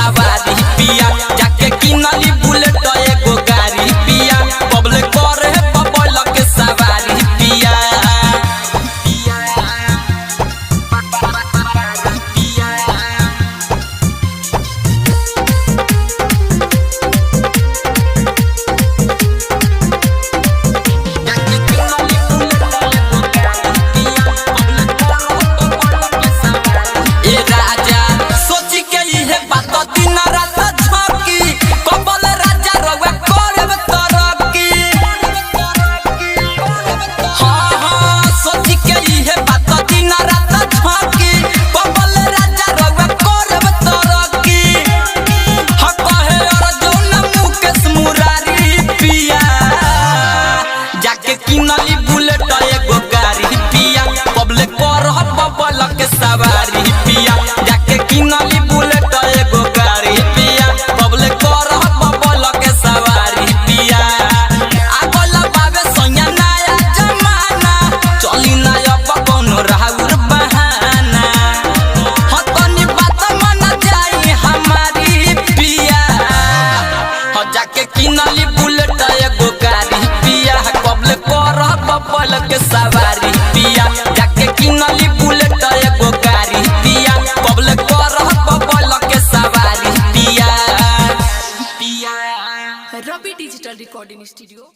सवारी पिया जाके किनली बुलेट एगो गाड़ी पिया पब्लिक करे बबल के सवारी पिया किनली बुलेट एगो गाड़ी पिया पब्लिक पर बबल के सवारी पिया जाके किनली बुलेट एगो गाड़ी पिया पब्लिक पर बबल के सवारी पिया आगल बाबे सोया नया जमाना चली ना अब कोनो राहुर बहाना हतनी बात मन जाई हमारी पिया हो जाके किनली बुलेट एगो गाड़ी पिया पब्लिक बबल के सवारी पिया जाके किनली बुलेट एगो गाड़ी पिया पब्लिक पर बबल के सवारी पिया रवि डिजिटल रिकॉर्डिंग स्टूडियो।